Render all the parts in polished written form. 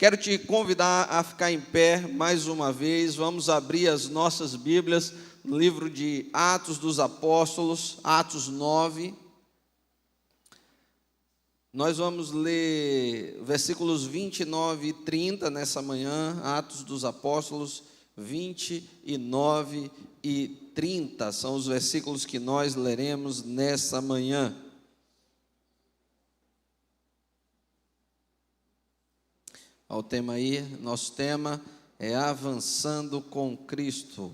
Quero te convidar a ficar em pé mais uma vez. Vamos abrir as nossas Bíblias no livro de Atos dos Apóstolos, Atos 9. Nós vamos ler versículos 29 e 30 nessa manhã, Atos dos Apóstolos 29 e 30. São os versículos que nós leremos nessa manhã. O tema aí, nosso tema é Avançando com Cristo.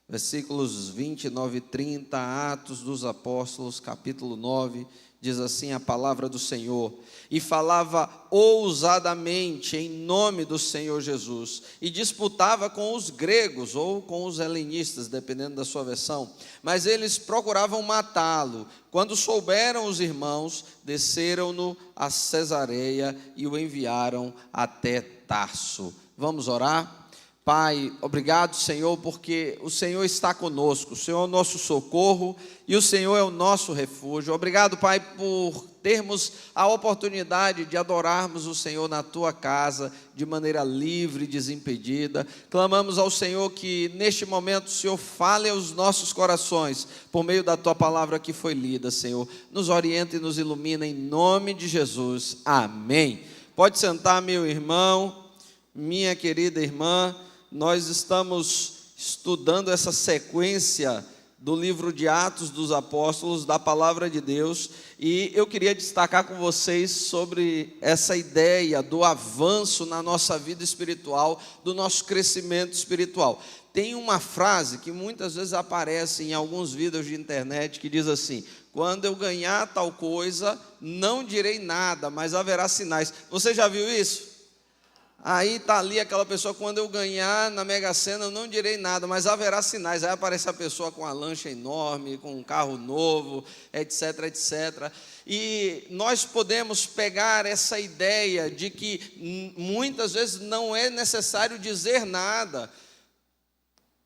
Versículos 29 e 30, Atos dos Apóstolos, capítulo 9, diz assim a palavra do Senhor: E falava ousadamente em nome do Senhor Jesus, e disputava com os gregos, ou com os helenistas, dependendo da sua versão, mas eles procuravam matá-lo. Quando souberam os irmãos, desceram-no a Cesareia e o enviaram até Tarso. Vamos orar? Pai, obrigado, Senhor, porque o Senhor está conosco, o Senhor é o nosso socorro e o Senhor é o nosso refúgio. Obrigado, Pai, por termos a oportunidade de adorarmos o Senhor na Tua casa, de maneira livre e desimpedida. Clamamos ao Senhor que neste momento o Senhor fale aos nossos corações, por meio da Tua palavra que foi lida, Senhor. Nos orienta e nos ilumina em nome de Jesus. Amém. Pode sentar, meu irmão, minha querida irmã. Nós estamos estudando essa sequência do livro de Atos dos Apóstolos, da Palavra de Deus, e eu queria destacar com vocês sobre essa ideia do avanço na nossa vida espiritual, do nosso crescimento espiritual. Tem uma frase que muitas vezes aparece em alguns vídeos de internet que diz assim: quando eu ganhar tal coisa, não direi nada, mas haverá sinais. Você já viu isso? Aí está ali aquela pessoa: quando eu ganhar na Mega Sena, eu não direi nada, mas haverá sinais. Aí aparece a pessoa com uma lancha enorme, com um carro novo, etc, etc. E nós podemos pegar essa ideia de que muitas vezes não é necessário dizer nada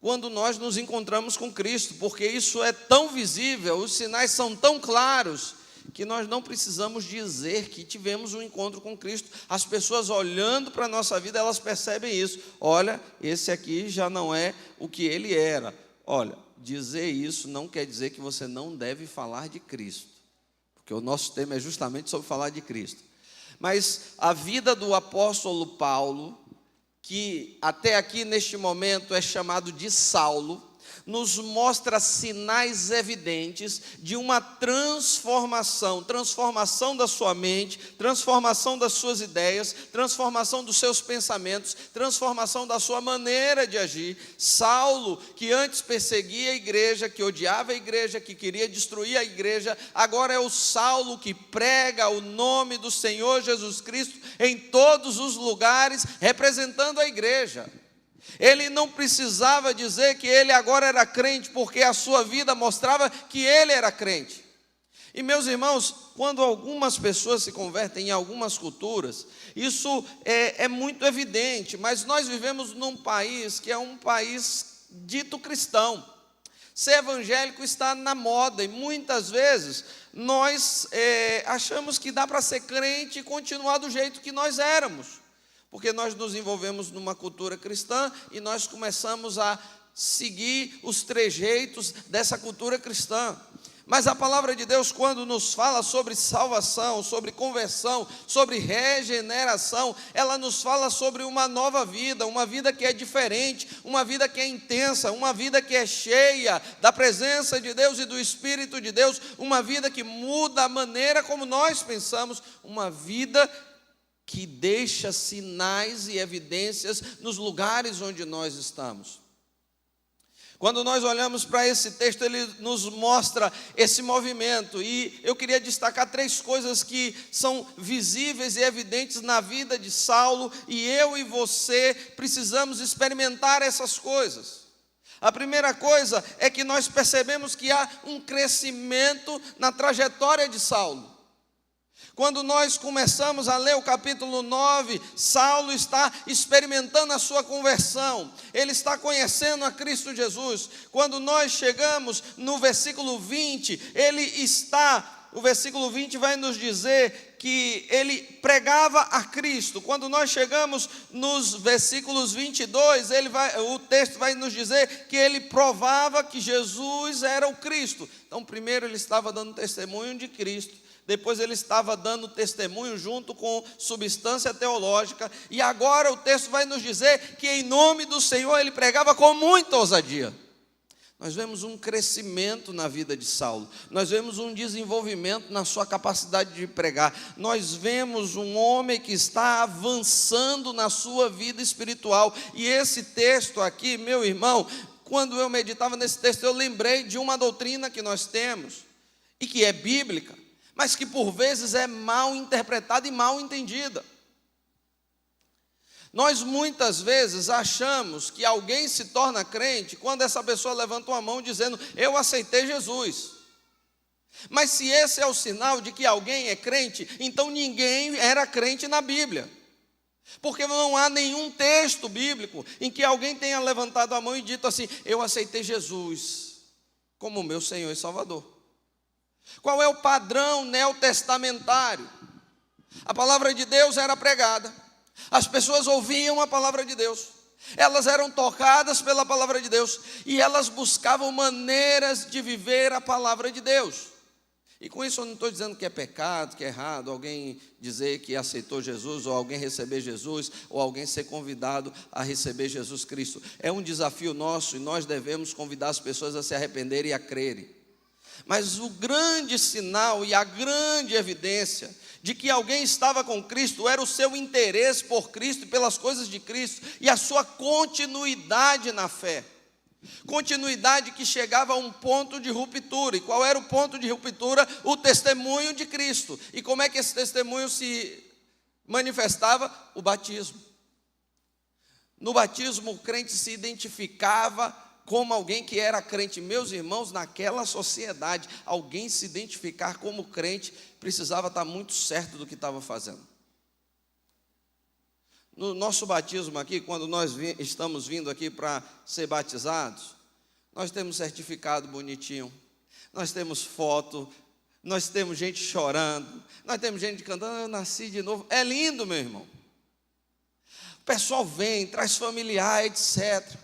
quando nós nos encontramos com Cristo, porque isso é tão visível, os sinais são tão claros, que nós não precisamos dizer que tivemos um encontro com Cristo. As pessoas olhando para a nossa vida, elas percebem isso. Olha, esse aqui já não é o que ele era. Olha, dizer isso não quer dizer que você não deve falar de Cristo, porque o nosso tema é justamente sobre falar de Cristo. Mas a vida do apóstolo Paulo, que até aqui neste momento é chamado de Saulo, nos mostra sinais evidentes de uma transformação da sua mente, transformação das suas ideias, transformação dos seus pensamentos, transformação da sua maneira de agir. Saulo, que antes perseguia a igreja, que odiava a igreja, que queria destruir a igreja, agora é o Saulo que prega o nome do Senhor Jesus Cristo em todos os lugares, representando a igreja. Ele não precisava dizer que ele agora era crente, porque a sua vida mostrava que ele era crente. E meus irmãos, quando algumas pessoas se convertem em algumas culturas, isso é muito evidente, mas nós vivemos num país que é um país dito cristão. Ser evangélico está na moda e muitas vezes nós achamos que dá para ser crente e continuar do jeito que nós éramos, porque nós nos envolvemos numa cultura cristã e nós começamos a seguir os trejeitos dessa cultura cristã. Mas a palavra de Deus, quando nos fala sobre salvação, sobre conversão, sobre regeneração, ela nos fala sobre uma nova vida, uma vida que é diferente, uma vida que é intensa, uma vida que é cheia da presença de Deus e do Espírito de Deus, uma vida que muda a maneira como nós pensamos, uma vida que deixa sinais e evidências nos lugares onde nós estamos. Quando nós olhamos para esse texto, ele nos mostra esse movimento, e eu queria destacar 3 coisas que são visíveis e evidentes na vida de Saulo, e eu e você precisamos experimentar essas coisas. A primeira coisa é que nós percebemos que há um crescimento na trajetória de Saulo. Quando nós começamos a ler o capítulo 9, Saulo está experimentando a sua conversão, ele está conhecendo a Cristo Jesus. Quando nós chegamos no versículo 20, o versículo 20 vai nos dizer que ele pregava a Cristo. Quando nós chegamos nos versículos 22, o texto vai nos dizer que ele provava que Jesus era o Cristo. Então, primeiro ele estava dando testemunho de Cristo, depois ele estava dando testemunho junto com substância teológica, e agora o texto vai nos dizer que em nome do Senhor ele pregava com muita ousadia. Nós vemos um crescimento na vida de Saulo, nós vemos um desenvolvimento na sua capacidade de pregar, nós vemos um homem que está avançando na sua vida espiritual. E esse texto aqui, meu irmão, quando eu meditava nesse texto, eu lembrei de uma doutrina que nós temos, e que é bíblica, mas que por vezes é mal interpretada e mal entendida. Nós muitas vezes achamos que alguém se torna crente quando essa pessoa levanta uma mão dizendo: eu aceitei Jesus. Mas se esse é o sinal de que alguém é crente, então ninguém era crente na Bíblia. Porque não há nenhum texto bíblico em que alguém tenha levantado a mão e dito assim: eu aceitei Jesus como meu Senhor e Salvador. Qual é o padrão neotestamentário? A palavra de Deus era pregada, as pessoas ouviam a palavra de Deus, elas eram tocadas pela palavra de Deus, e elas buscavam maneiras de viver a palavra de Deus. E com isso eu não estou dizendo que é pecado, que é errado alguém dizer que aceitou Jesus, ou alguém receber Jesus, ou alguém ser convidado a receber Jesus Cristo. É um desafio nosso, e nós devemos convidar as pessoas a se arrependerem e a crerem. Mas o grande sinal e a grande evidência de que alguém estava com Cristo era o seu interesse por Cristo e pelas coisas de Cristo, e a sua continuidade na fé. Continuidade que chegava a um ponto de ruptura. E qual era o ponto de ruptura? O testemunho de Cristo. E como é que esse testemunho se manifestava? O batismo. No batismo, o crente se identificava como alguém que era crente. Meus irmãos, naquela sociedade, alguém se identificar como crente precisava estar muito certo do que estava fazendo. No nosso batismo aqui, quando nós estamos vindo aqui para ser batizados, nós temos certificado bonitinho, nós temos foto, nós temos gente chorando, nós temos gente cantando: eu nasci de novo. É lindo, meu irmão. O pessoal vem, traz familiar, etc.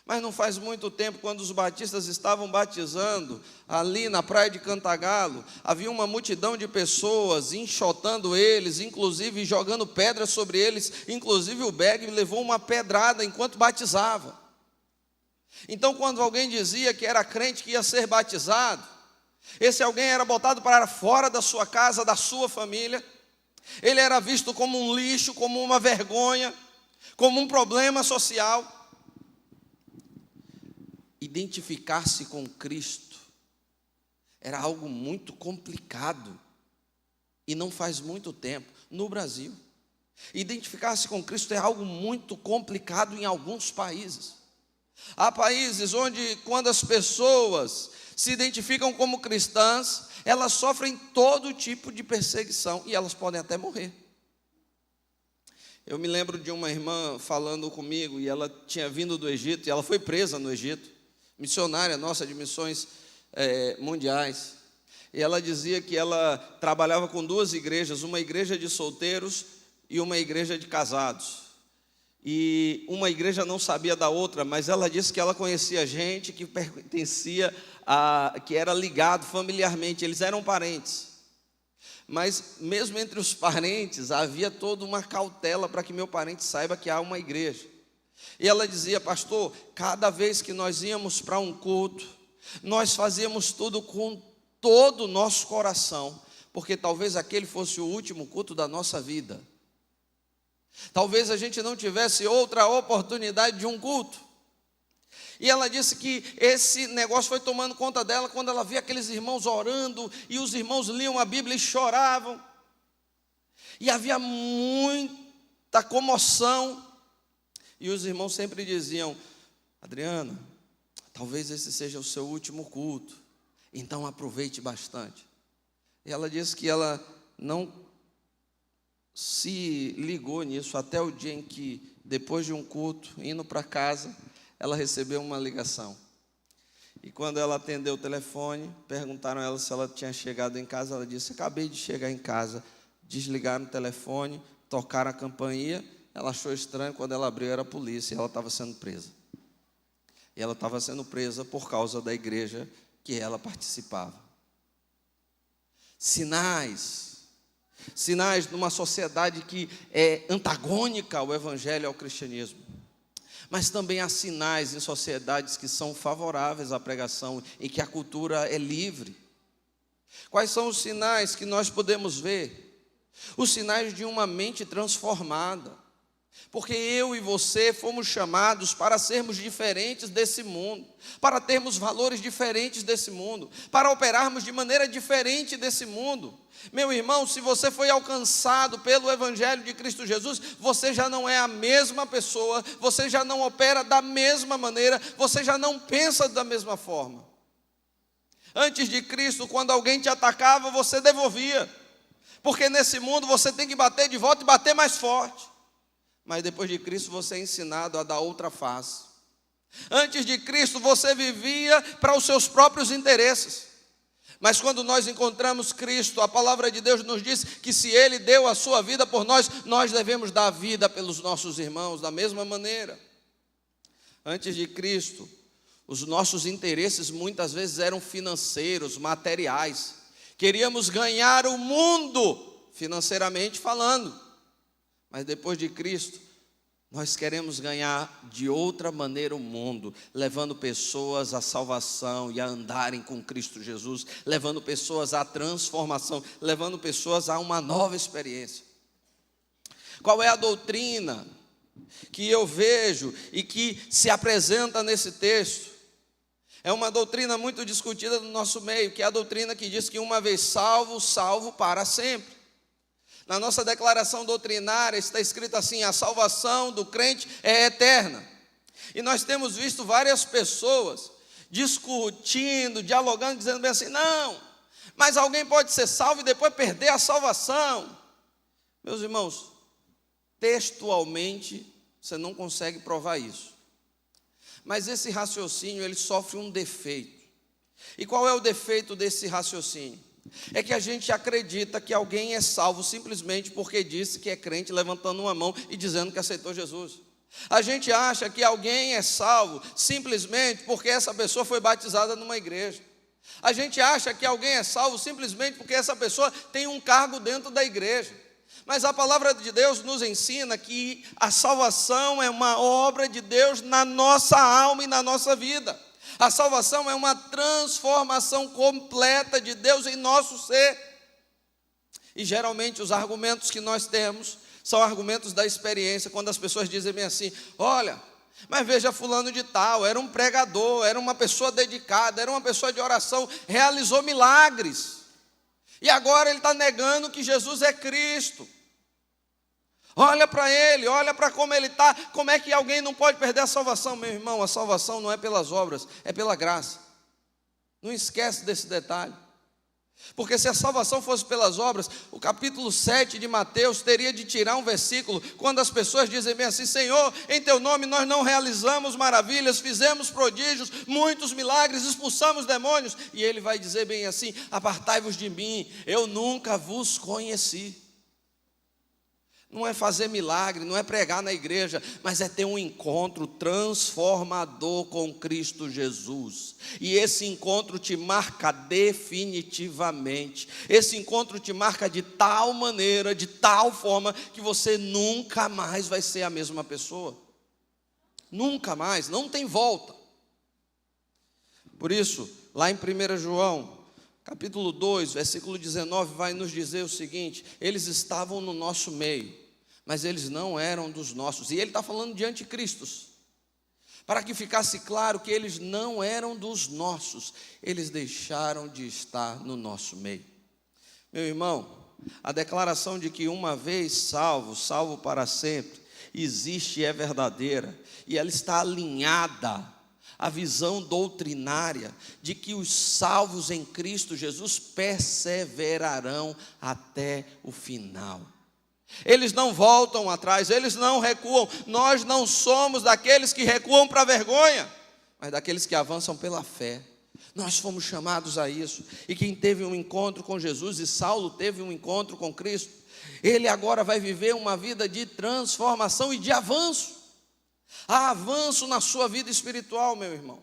Mas não faz muito tempo, quando os batistas estavam batizando ali na praia de Cantagalo, havia uma multidão de pessoas enxotando eles, inclusive jogando pedras sobre eles. Inclusive o Beg levou uma pedrada enquanto batizava. Então, quando alguém dizia que era crente, que ia ser batizado, esse alguém era botado para fora da sua casa, da sua família. Ele era visto como um lixo, como uma vergonha, como um problema social. Identificar-se com Cristo era algo muito complicado, e não faz muito tempo, no Brasil. Identificar-se com Cristo é algo muito complicado em alguns países. Há países onde, quando as pessoas se identificam como cristãs, elas sofrem todo tipo de perseguição, e elas podem até morrer. Eu me lembro de uma irmã falando comigo, e ela tinha vindo do Egito, e ela foi presa no Egito, missionária nossa de missões mundiais. E ela dizia que ela trabalhava com duas igrejas, uma igreja de solteiros e uma igreja de casados. E uma igreja não sabia da outra, mas ela disse que ela conhecia gente que pertencia que era ligado familiarmente, eles eram parentes. Mas mesmo entre os parentes havia toda uma cautela para que meu parente saiba que há uma igreja. E ela dizia: pastor, cada vez que nós íamos para um culto, nós fazíamos tudo com todo o nosso coração, porque talvez aquele fosse o último culto da nossa vida. Talvez a gente não tivesse outra oportunidade de um culto. E ela disse que esse negócio foi tomando conta dela quando ela via aqueles irmãos orando, e os irmãos liam a Bíblia e choravam. E havia muita comoção. E os irmãos sempre diziam: Adriana, talvez esse seja o seu último culto, então aproveite bastante. E ela disse que ela não se ligou nisso até o dia em que, depois de um culto, indo para casa, ela recebeu uma ligação. E quando ela atendeu o telefone, perguntaram a ela se ela tinha chegado em casa. Ela disse: acabei de chegar em casa. Desligaram o telefone, tocaram a campainha. Ela achou estranho, quando ela abriu era a polícia e ela estava sendo presa. E ela estava sendo presa por causa da igreja que ela participava. Sinais numa sociedade que é antagônica ao evangelho e ao cristianismo. Mas também há sinais em sociedades que são favoráveis à pregação, em que a cultura é livre. Quais são os sinais que nós podemos ver? Os sinais de uma mente transformada. Porque eu e você fomos chamados para sermos diferentes desse mundo, para termos valores diferentes desse mundo, para operarmos de maneira diferente desse mundo. Meu irmão, se você foi alcançado pelo Evangelho de Cristo Jesus, você já não é a mesma pessoa, você já não opera da mesma maneira, você já não pensa da mesma forma. Antes de Cristo, quando alguém te atacava, você devolvia, porque nesse mundo você tem que bater de volta e bater mais forte. Mas depois de Cristo você é ensinado a dar outra face. Antes de Cristo você vivia para os seus próprios interesses. Mas quando nós encontramos Cristo, a palavra de Deus nos diz que se Ele deu a sua vida por nós, nós devemos dar a vida pelos nossos irmãos da mesma maneira. Antes de Cristo, os nossos interesses muitas vezes eram financeiros, materiais. Queríamos ganhar o mundo, financeiramente falando. Mas depois de Cristo, nós queremos ganhar de outra maneira o mundo, levando pessoas à salvação e a andarem com Cristo Jesus, levando pessoas à transformação, levando pessoas a uma nova experiência. Qual é a doutrina que eu vejo e que se apresenta nesse texto? É uma doutrina muito discutida no nosso meio, que é a doutrina que diz que uma vez salvo, salvo para sempre. Na nossa declaração doutrinária está escrito assim: a salvação do crente é eterna. E nós temos visto várias pessoas discutindo, dialogando, dizendo bem assim: não, mas alguém pode ser salvo e depois perder a salvação. Meus irmãos, textualmente você não consegue provar isso. Mas esse raciocínio, ele sofre um defeito. E qual é o defeito desse raciocínio? É que a gente acredita que alguém é salvo simplesmente porque disse que é crente, levantando uma mão e dizendo que aceitou Jesus. A gente acha que alguém é salvo simplesmente porque essa pessoa foi batizada numa igreja. A gente acha que alguém é salvo simplesmente porque essa pessoa tem um cargo dentro da igreja. Mas a palavra de Deus nos ensina que a salvação é uma obra de Deus na nossa alma e na nossa vida. A salvação é uma transformação completa de Deus em nosso ser. E geralmente os argumentos que nós temos são argumentos da experiência, quando as pessoas dizem bem assim: olha, mas veja fulano de tal, era um pregador, era uma pessoa dedicada, era uma pessoa de oração, realizou milagres. E agora ele está negando que Jesus é Cristo. Olha para ele, olha para como ele está. Como é que alguém não pode perder a salvação? Meu irmão, a salvação não é pelas obras, é pela graça. Não esquece desse detalhe. Porque se a salvação fosse pelas obras, o capítulo 7 de Mateus teria de tirar um versículo, quando as pessoas dizem bem assim: Senhor, em teu nome nós não realizamos maravilhas, fizemos prodígios, muitos milagres, expulsamos demônios. E ele vai dizer bem assim: apartai-vos de mim, eu nunca vos conheci. Não é fazer milagre, não é pregar na igreja, mas é ter um encontro transformador com Cristo Jesus. E esse encontro te marca definitivamente. Esse encontro te marca de tal maneira, de tal forma, que você nunca mais vai ser a mesma pessoa. Nunca mais, não tem volta. Por isso, lá em 1 João, capítulo 2, versículo 19, vai nos dizer o seguinte: eles estavam no nosso meio, mas eles não eram dos nossos. E ele está falando de anticristos, para que ficasse claro que eles não eram dos nossos, eles deixaram de estar no nosso meio. Meu irmão, a declaração de que uma vez salvo, salvo para sempre, existe e é verdadeira, e ela está alinhada à visão doutrinária de que os salvos em Cristo Jesus perseverarão até o final. Eles não voltam atrás, eles não recuam. Nós não somos daqueles que recuam para a vergonha, mas daqueles que avançam pela fé. Nós fomos chamados a isso. E quem teve um encontro com Jesus, e Saulo teve um encontro com Cristo, ele agora vai viver uma vida de transformação e de avanço. Há avanço na sua vida espiritual, meu irmão.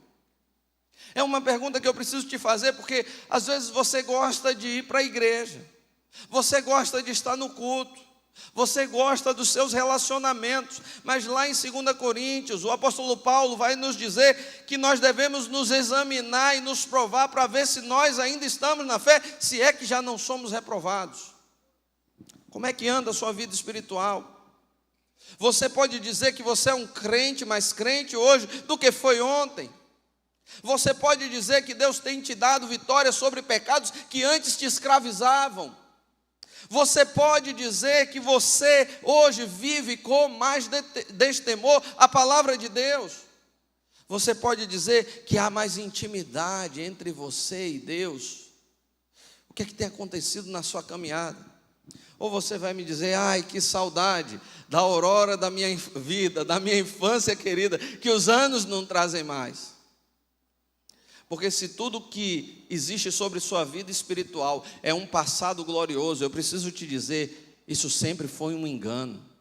É uma pergunta que eu preciso te fazer, porque às vezes você gosta de ir para a igreja, você gosta de estar no culto, você gosta dos seus relacionamentos, mas lá em 2 Coríntios, o apóstolo Paulo vai nos dizer que nós devemos nos examinar e nos provar para ver se nós ainda estamos na fé, se é que já não somos reprovados. Como é que anda a sua vida espiritual? Você pode dizer que você é um crente, mais crente hoje do que foi ontem. Você pode dizer que Deus tem te dado vitória sobre pecados que antes te escravizavam. Você pode dizer que você hoje vive com mais destemor a palavra de Deus. Você pode dizer que há mais intimidade entre você e Deus. O que é que tem acontecido na sua caminhada? Ou você vai me dizer, ai, que saudade da aurora da minha vida, da minha infância querida, que os anos não trazem mais. Porque se tudo que existe sobre sua vida espiritual é um passado glorioso, eu preciso te dizer, isso sempre foi um engano.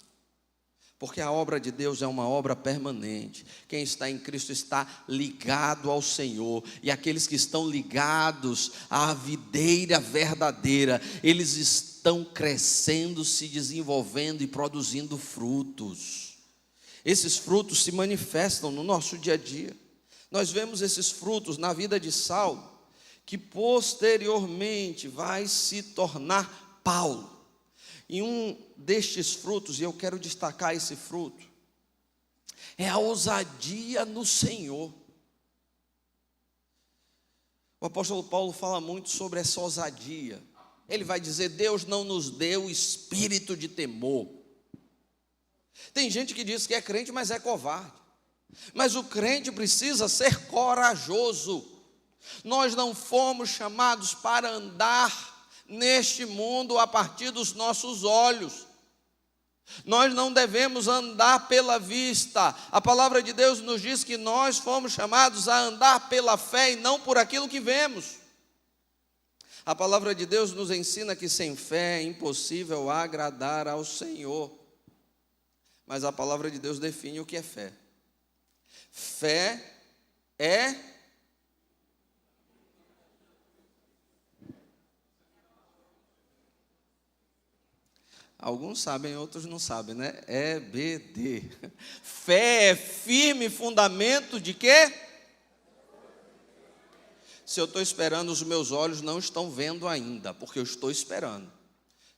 Porque a obra de Deus é uma obra permanente. Quem está em Cristo está ligado ao Senhor. E aqueles que estão ligados à videira verdadeira, eles estão crescendo, se desenvolvendo e produzindo frutos. Esses frutos se manifestam no nosso dia a dia. Nós vemos esses frutos na vida de Saulo, que posteriormente vai se tornar Paulo. E um destes frutos, e eu quero destacar esse fruto, é a ousadia no Senhor. O apóstolo Paulo fala muito sobre essa ousadia. Ele vai dizer, Deus não nos deu espírito de temor. Tem gente que diz que é crente, mas é covarde. Mas o crente precisa ser corajoso. Nós não fomos chamados para andar neste mundo a partir dos nossos olhos. Nós não devemos andar pela vista. A palavra de Deus nos diz que nós fomos chamados a andar pela fé e não por aquilo que vemos. A palavra de Deus nos ensina que sem fé é impossível agradar ao Senhor. Mas a palavra de Deus define o que é fé. Fé é alguns sabem, outros não sabem, né? EBD. Fé é firme fundamento de quê? Se eu estou esperando, os meus olhos não estão vendo ainda, porque eu estou esperando.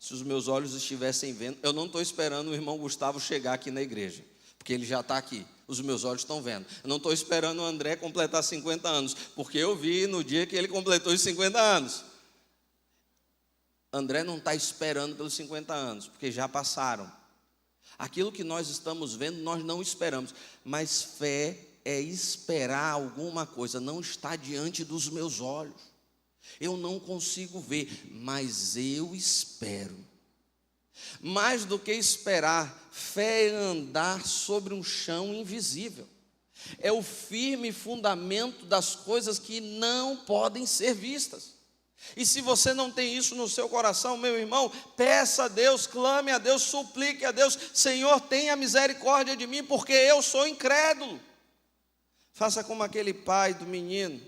Se os meus olhos estivessem vendo, eu não estou esperando o irmão Gustavo chegar aqui na igreja, porque ele já está aqui. Os meus olhos estão vendo. Eu não estou esperando o André completar 50 anos, porque eu vi no dia que ele completou os 50 anos. André não está esperando pelos 50 anos, porque já passaram. Aquilo que nós estamos vendo, nós não esperamos. Mas fé é esperar alguma coisa, não está diante dos meus olhos. Eu não consigo ver, mas eu espero. Mais do que esperar, fé é andar sobre um chão invisível. É o firme fundamento das coisas que não podem ser vistas. E se você não tem isso no seu coração, meu irmão, peça a Deus, clame a Deus, suplique a Deus, Senhor, tenha misericórdia de mim, porque eu sou incrédulo. Faça como aquele pai do menino,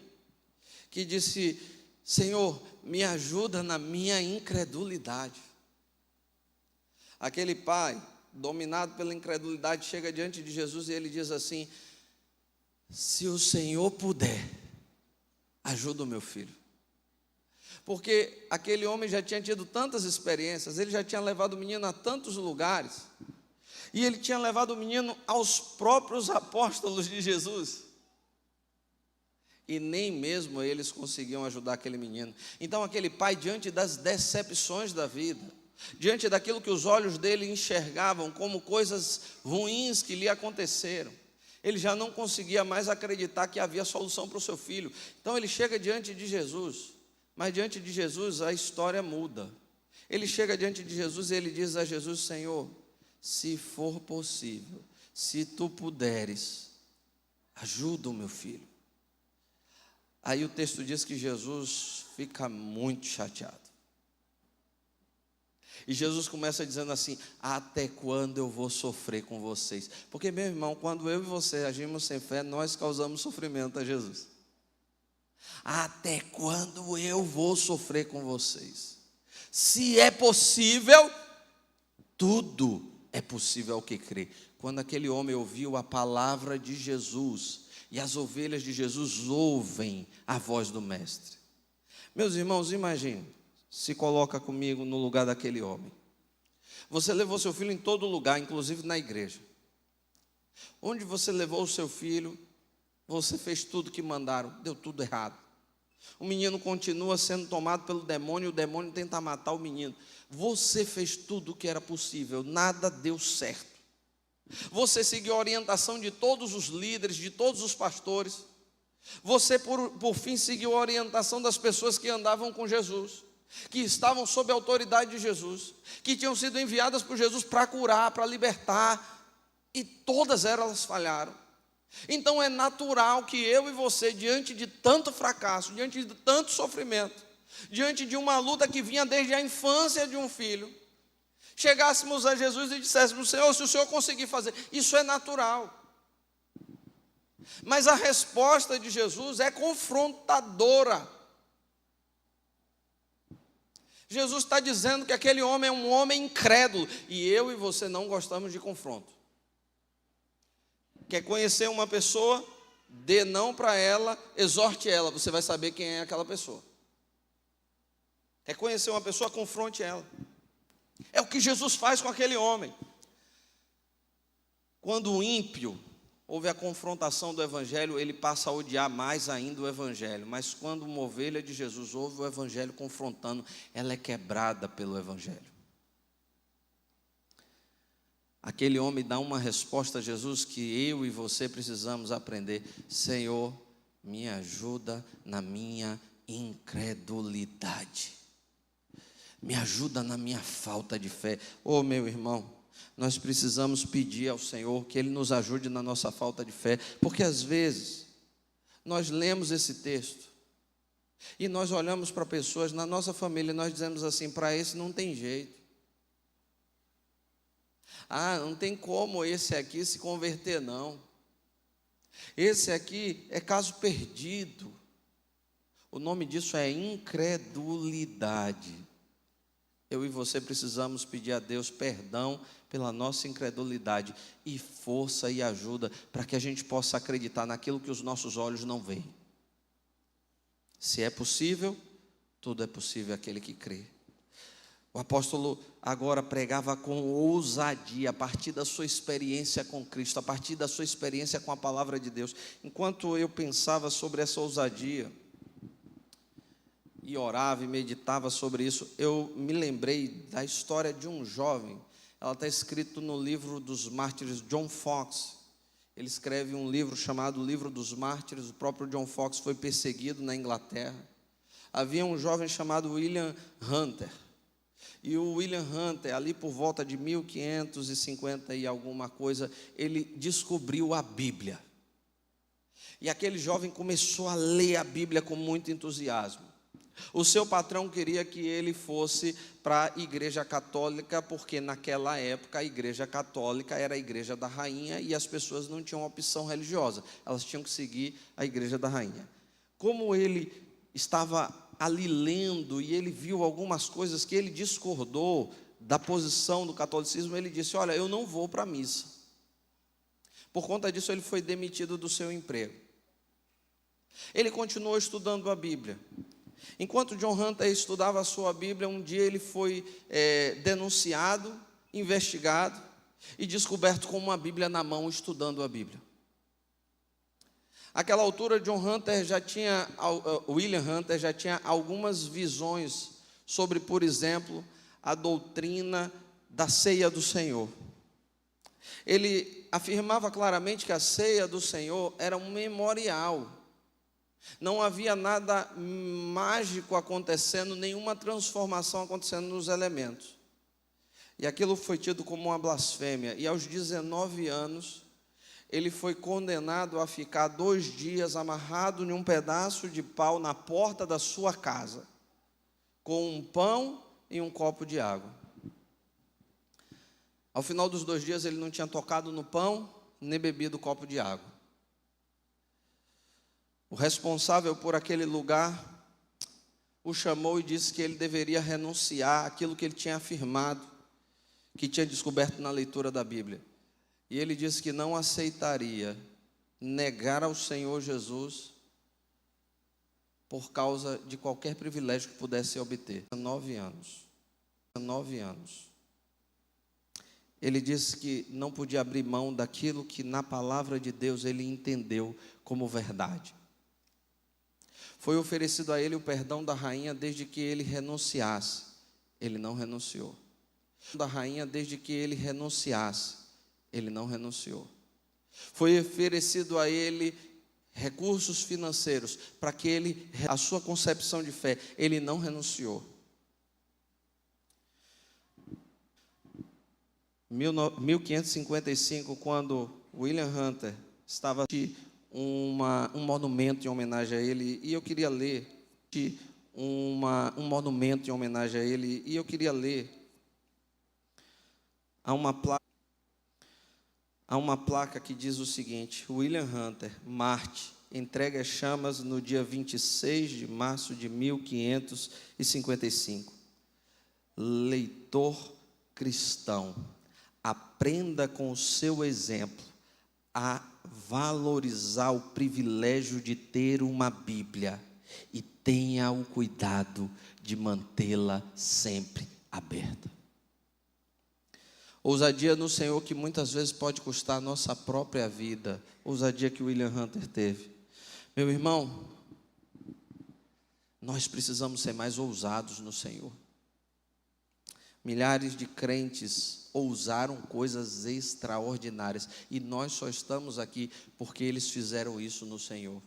que disse, Senhor, me ajuda na minha incredulidade. Aquele pai, dominado pela incredulidade, chega diante de Jesus e ele diz assim, se o Senhor puder, ajuda o meu filho. Porque aquele homem já tinha tido tantas experiências, ele já tinha levado o menino a tantos lugares, e ele tinha levado o menino aos próprios apóstolos de Jesus, e nem mesmo eles conseguiam ajudar aquele menino. Então aquele pai, diante das decepções da vida, diante daquilo que os olhos dele enxergavam como coisas ruins que lhe aconteceram, ele já não conseguia mais acreditar que havia solução para o seu filho. Então ele chega diante de Jesus, mas diante de Jesus a história muda. Ele chega diante de Jesus e ele diz a Jesus, Senhor, se for possível, se tu puderes, ajuda o meu filho. Aí o texto diz que Jesus fica muito chateado. E Jesus começa dizendo assim: até quando eu vou sofrer com vocês? Porque, meu irmão, quando eu e você agimos sem fé, nós causamos sofrimento a Jesus. Até quando eu vou sofrer com vocês? Se é possível, tudo é possível ao que crê. Quando aquele homem ouviu a palavra de Jesus, e as ovelhas de Jesus ouvem a voz do Mestre. Meus irmãos, imagine, se coloca comigo no lugar daquele homem. Você levou seu filho em todo lugar, inclusive na igreja. Onde você levou o seu filho, você fez tudo que mandaram, deu tudo errado. O menino continua sendo tomado pelo demônio, e o demônio tenta matar o menino. Você fez tudo o que era possível, nada deu certo. Você seguiu a orientação de todos os líderes, de todos os pastores. Você, por fim, seguiu a orientação das pessoas que andavam com Jesus, que estavam sob a autoridade de Jesus, que tinham sido enviadas por Jesus para curar, para libertar, e todas elas falharam. Então é natural que eu e você, diante de tanto fracasso, diante de tanto sofrimento, diante de uma luta que vinha desde a infância de um filho, chegássemos a Jesus e disséssemos: Senhor, se o Senhor conseguir fazer, isso é natural. Mas a resposta de Jesus é confrontadora. Jesus está dizendo que aquele homem é um homem incrédulo, e eu e você não gostamos de confronto. Quer conhecer uma pessoa? Dê não para ela, exorte ela, você vai saber quem é aquela pessoa. Quer conhecer uma pessoa? Confronte ela. É o que Jesus faz com aquele homem. Quando o ímpio ouve a confrontação do evangelho, ele passa a odiar mais ainda o evangelho. Mas quando uma ovelha de Jesus ouve o evangelho confrontando, ela é quebrada pelo evangelho. Aquele homem dá uma resposta a Jesus que eu e você precisamos aprender: Senhor, me ajuda na minha incredulidade. Me ajuda na minha falta de fé. Oh, meu irmão, nós precisamos pedir ao Senhor que Ele nos ajude na nossa falta de fé, porque às vezes nós lemos esse texto e nós olhamos para pessoas na nossa família e nós dizemos assim: para esse não tem jeito. Ah, não tem como esse aqui se converter, não. Esse aqui é caso perdido. O nome disso é incredulidade. Eu e você precisamos pedir a Deus perdão pela nossa incredulidade e força e ajuda para que a gente possa acreditar naquilo que os nossos olhos não veem. Se é possível, tudo é possível àquele que crê. O apóstolo agora pregava com ousadia, a partir da sua experiência com Cristo, a partir da sua experiência com a palavra de Deus. Enquanto eu pensava sobre essa ousadia, e orava e meditava sobre isso, eu me lembrei da história de um jovem. Ela está escrito no livro dos mártires, John Fox. Ele escreve um livro chamado Livro dos Mártires. O próprio John Fox foi perseguido na Inglaterra. Havia um jovem chamado William Hunter. E o William Hunter, ali por volta de 1550 e alguma coisa, ele descobriu a Bíblia. E aquele jovem começou a ler a Bíblia com muito entusiasmo. O seu patrão queria que ele fosse para a igreja católica, porque naquela época a igreja católica era a igreja da rainha e as pessoas não tinham opção religiosa, elas tinham que seguir a igreja da rainha. Como ele estava ali lendo e ele viu algumas coisas que ele discordou da posição do catolicismo, ele disse: olha, eu não vou para a missa. Por conta disso ele foi demitido do seu emprego. Ele continuou estudando a Bíblia. Enquanto John Hunter estudava a sua Bíblia, um dia ele foi denunciado, investigado e descoberto com uma Bíblia na mão, estudando a Bíblia. Àquela altura, William Hunter já tinha algumas visões sobre, por exemplo, a doutrina da ceia do Senhor. Ele afirmava claramente que a ceia do Senhor era um memorial. Não havia nada mágico acontecendo, nenhuma transformação acontecendo nos elementos. E aquilo foi tido como uma blasfêmia. E aos 19 anos, ele foi condenado a ficar 2 dias amarrado em um pedaço de pau na porta da sua casa, com um pão e um copo de água. Ao final dos 2 dias, ele não tinha tocado no pão, nem bebido o copo de água. O responsável por aquele lugar o chamou e disse que ele deveria renunciar àquilo que ele tinha afirmado, que tinha descoberto na leitura da Bíblia. E ele disse que não aceitaria negar ao Senhor Jesus por causa de qualquer privilégio que pudesse obter. 9 anos. 9 anos. Ele disse que não podia abrir mão daquilo que na palavra de Deus ele entendeu como verdade. Foi oferecido a ele o perdão da rainha desde que ele renunciasse. Ele não renunciou. Da rainha desde que ele renunciasse. Ele não renunciou. Foi oferecido a ele recursos financeiros para que ele, a sua concepção de fé, ele não renunciou. 1555, quando William Hunter estava um monumento em homenagem a ele, e eu queria ler um monumento em homenagem a ele, e eu queria ler há uma placa que diz o seguinte: William Hunter, Marte, entregue as chamas no dia 26 de março de 1555. Leitor cristão, aprenda com o seu exemplo a valorizar o privilégio de ter uma Bíblia e tenha o cuidado de mantê-la sempre aberta. Ousadia no Senhor que muitas vezes pode custar a nossa própria vida. Ousadia que William Hunter teve. Meu irmão, nós precisamos ser mais ousados no Senhor. Milhares de crentes ousaram coisas extraordinárias e nós só estamos aqui porque eles fizeram isso no Senhor.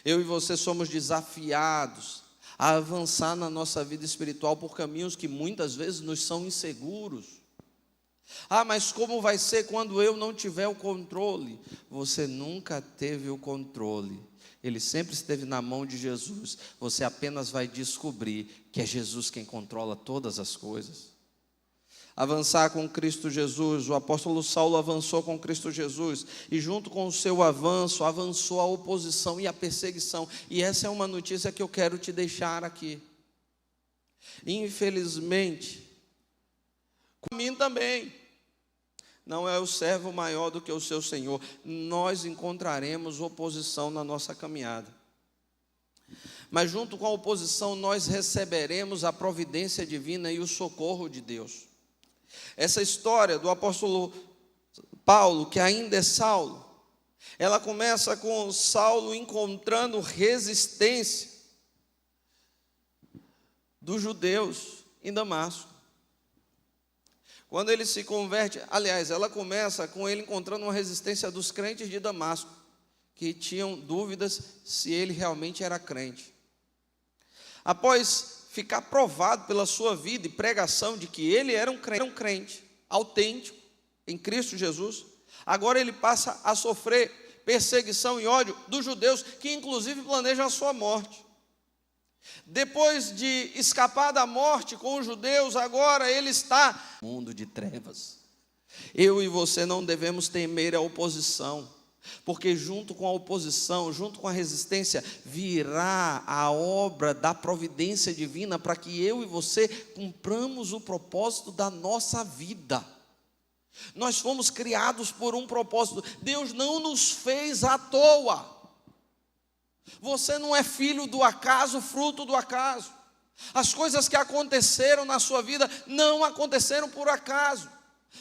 Eu e você somos desafiados a avançar na nossa vida espiritual por caminhos que muitas vezes nos são inseguros. Mas como vai ser quando eu não tiver o controle? Você nunca teve o controle. Ele sempre esteve na mão de Jesus. Você apenas vai descobrir que é Jesus quem controla todas as coisas. Avançar com Cristo Jesus. O apóstolo Saulo avançou com Cristo Jesus. E junto com o seu avanço, avançou a oposição e a perseguição. E essa é uma notícia que eu quero te deixar aqui. Infelizmente, com mim também. Não é o servo maior do que o seu Senhor. Nós encontraremos oposição na nossa caminhada. Mas junto com a oposição, nós receberemos a providência divina e o socorro de Deus. Essa história do apóstolo Paulo, que ainda é Saulo, ela começa com Saulo encontrando resistência dos judeus em Damasco. Quando ele se converte, aliás, ela começa com ele encontrando uma resistência dos crentes de Damasco, que tinham dúvidas se ele realmente era crente. Após ficar provado pela sua vida e pregação de que ele era um crente autêntico em Cristo Jesus, agora ele passa a sofrer perseguição e ódio dos judeus, que inclusive planejam a sua morte. Depois de escapar da morte com os judeus, agora ele está no mundo de trevas. Eu e você não devemos temer a oposição, porque junto com a oposição, junto com a resistência, virá a obra da providência divina para que eu e você cumpramos o propósito da nossa vida. Nós fomos criados por um propósito. Deus não nos fez à toa. Você não é filho do acaso, fruto do acaso. As coisas que aconteceram na sua vida não aconteceram por acaso.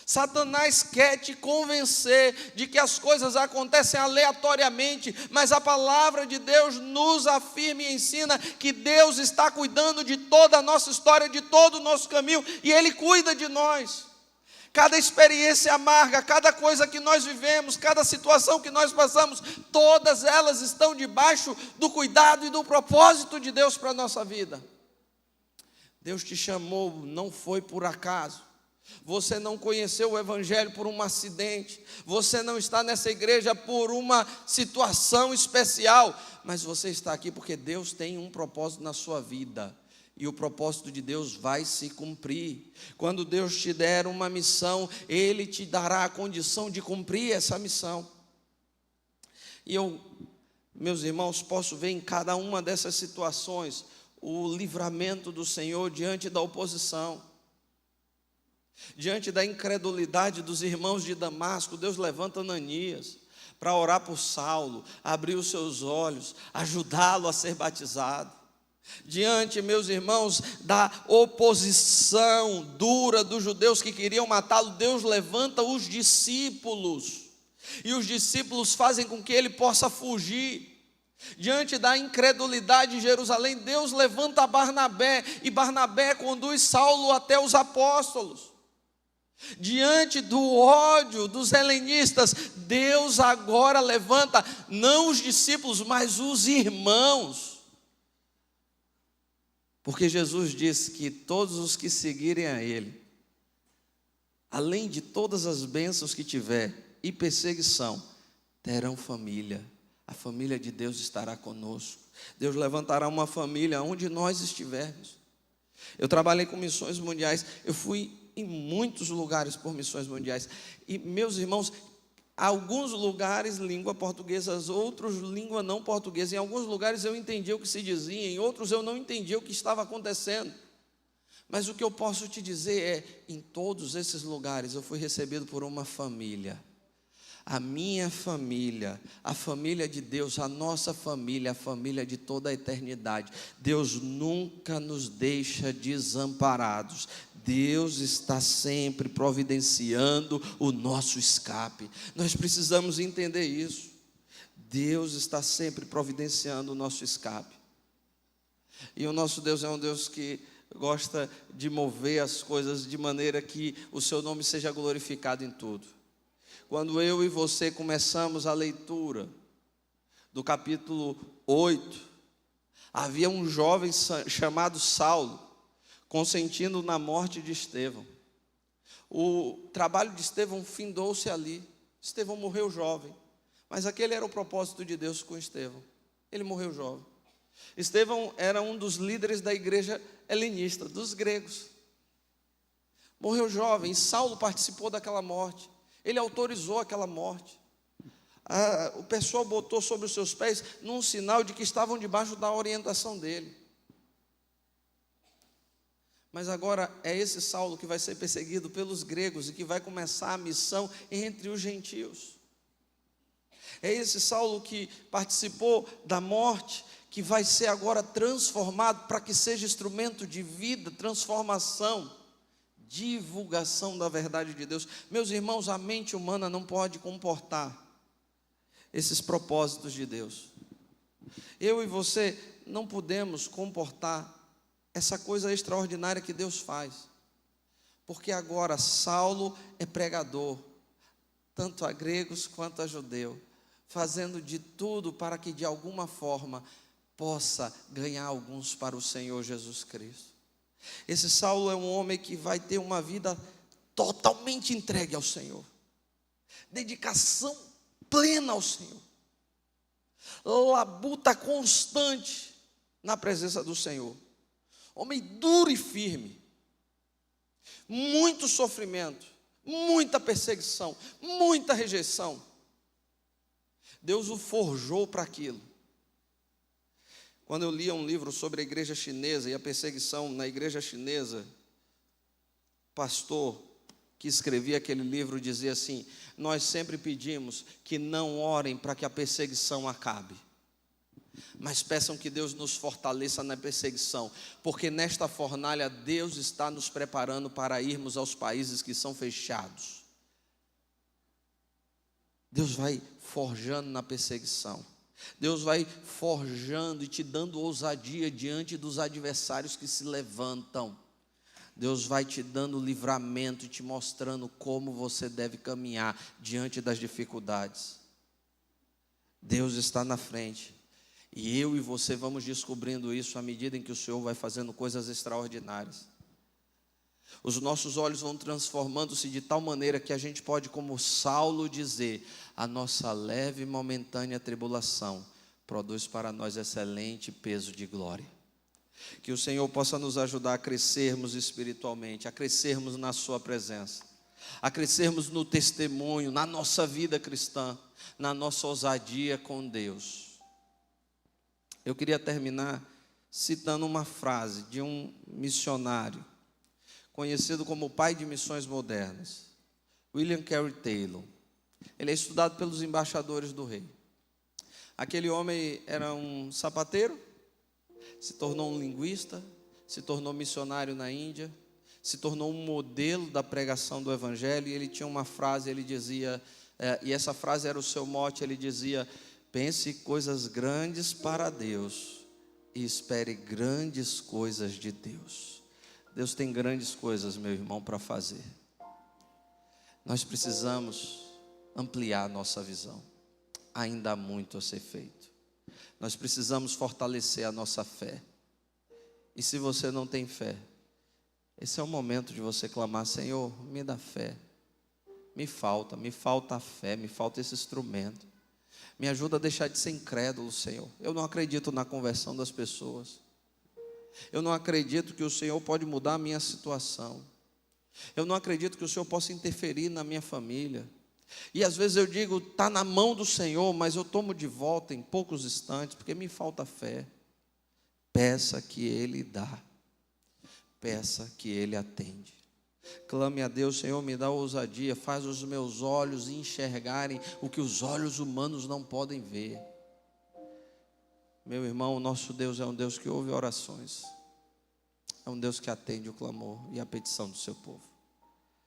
Satanás quer te convencer de que as coisas acontecem aleatoriamente, mas a palavra de Deus nos afirma e ensina que Deus está cuidando de toda a nossa história, de todo o nosso caminho, e Ele cuida de nós. Cada experiência amarga, cada coisa que nós vivemos, cada situação que nós passamos, todas elas estão debaixo do cuidado e do propósito de Deus para a nossa vida. Deus te chamou, não foi por acaso. Você não conheceu o Evangelho por um acidente. Você não está nessa igreja por uma situação especial. Mas você está aqui porque Deus tem um propósito na sua vida. E o propósito de Deus vai se cumprir. Quando Deus te der uma missão, Ele te dará a condição de cumprir essa missão. E eu, meus irmãos, posso ver em cada uma dessas situações o livramento do Senhor diante da oposição. Diante da incredulidade dos irmãos de Damasco, Deus levanta Ananias para orar por Saulo, abrir os seus olhos, ajudá-lo a ser batizado. Diante, meus irmãos, da oposição dura dos judeus que queriam matá-lo, Deus levanta os discípulos, e os discípulos fazem com que ele possa fugir. Diante da incredulidade de Jerusalém, Deus levanta Barnabé, e Barnabé conduz Saulo até os apóstolos. Diante do ódio dos helenistas, Deus agora levanta não os discípulos, mas os irmãos. Porque Jesus disse que todos os que seguirem a Ele, além de todas as bênçãos que tiver e perseguição, terão família. A família de Deus estará conosco. Deus levantará uma família onde nós estivermos. Eu trabalhei com missões mundiais, eu fui em muitos lugares por missões mundiais. E, meus irmãos, alguns lugares língua portuguesa, outros língua não portuguesa. Em alguns lugares eu entendia o que se dizia, em outros eu não entendia o que estava acontecendo. Mas o que eu posso te dizer é, em todos esses lugares eu fui recebido por uma família. A minha família, a família de Deus, a nossa família, a família de toda a eternidade. Deus nunca nos deixa desamparados. Deus está sempre providenciando o nosso escape. Nós precisamos entender isso. Deus está sempre providenciando o nosso escape. E o nosso Deus é um Deus que gosta de mover as coisas de maneira que o seu nome seja glorificado em tudo. Quando eu e você começamos a leitura do capítulo 8, havia um jovem chamado Saulo, consentindo na morte de Estevão. O trabalho de Estevão findou-se ali. Estevão morreu jovem, mas aquele era o propósito de Deus com Estevão. Ele morreu jovem. Estevão era um dos líderes da igreja helenista, dos gregos. Morreu jovem, e Saulo participou daquela morte. Ele autorizou aquela morte. O pessoal botou sobre os seus pés num sinal de que estavam debaixo da orientação dele. Mas agora é esse Saulo que vai ser perseguido pelos gregos e que vai começar a missão entre os gentios. É esse Saulo que participou da morte, que vai ser agora transformado para que seja instrumento de vida, transformação, divulgação da verdade de Deus. Meus irmãos, a mente humana não pode comportar esses propósitos de Deus. Eu e você não podemos comportar essa coisa extraordinária que Deus faz. Porque agora Saulo é pregador, tanto a gregos quanto a judeus, fazendo de tudo para que de alguma forma possa ganhar alguns para o Senhor Jesus Cristo. Esse Saulo é um homem que vai ter uma vida totalmente entregue ao Senhor, dedicação plena ao Senhor, labuta constante na presença do Senhor, homem duro e firme, muito sofrimento, muita perseguição, muita rejeição. Deus o forjou para aquilo. Quando eu lia um livro sobre a igreja chinesa e a perseguição na igreja chinesa, o pastor que escrevia aquele livro dizia assim: nós sempre pedimos que não orem para que a perseguição acabe, mas peçam que Deus nos fortaleça na perseguição, porque nesta fornalha Deus está nos preparando para irmos aos países que são fechados. Deus vai forjando na perseguição. Deus vai forjando e te dando ousadia diante dos adversários que se levantam. Deus vai te dando livramento e te mostrando como você deve caminhar diante das dificuldades. Deus está na frente. E eu e você vamos descobrindo isso à medida em que o Senhor vai fazendo coisas extraordinárias. Os nossos olhos vão transformando-se de tal maneira que a gente pode, como Saulo, dizer: a nossa leve e momentânea tribulação produz para nós excelente peso de glória. Que o Senhor possa nos ajudar a crescermos espiritualmente, a crescermos na sua presença, a crescermos no testemunho, na nossa vida cristã, na nossa ousadia com Deus. Eu queria terminar citando uma frase de um missionário, conhecido como o pai de missões modernas, William Carey Taylor. Ele é estudado pelos embaixadores do rei. Aquele homem era um sapateiro, se tornou um linguista, se tornou missionário na Índia, se tornou um modelo da pregação do evangelho. E ele tinha uma frase, ele dizia, e essa frase era o seu mote, ele dizia: pense coisas grandes para Deus e espere grandes coisas de Deus. Deus tem grandes coisas, meu irmão, para fazer. Nós precisamos ampliar a nossa visão. Ainda há muito a ser feito. Nós precisamos fortalecer a nossa fé. E se você não tem fé, esse é o momento de você clamar: Senhor, me dá fé. Me falta a fé, me falta esse instrumento. Me ajuda a deixar de ser incrédulo, Senhor. Eu não acredito na conversão das pessoas. Eu não acredito que o Senhor pode mudar a minha situação. Eu não acredito que o Senhor possa interferir na minha família. E às vezes eu digo: está na mão do Senhor, mas eu tomo de volta em poucos instantes, porque me falta fé. Peça que Ele dá. Peça que Ele atende. Clame a Deus: Senhor, me dá ousadia, faz os meus olhos enxergarem o que os olhos humanos não podem ver. Meu irmão, o nosso Deus é um Deus que ouve orações. É um Deus que atende o clamor e a petição do seu povo.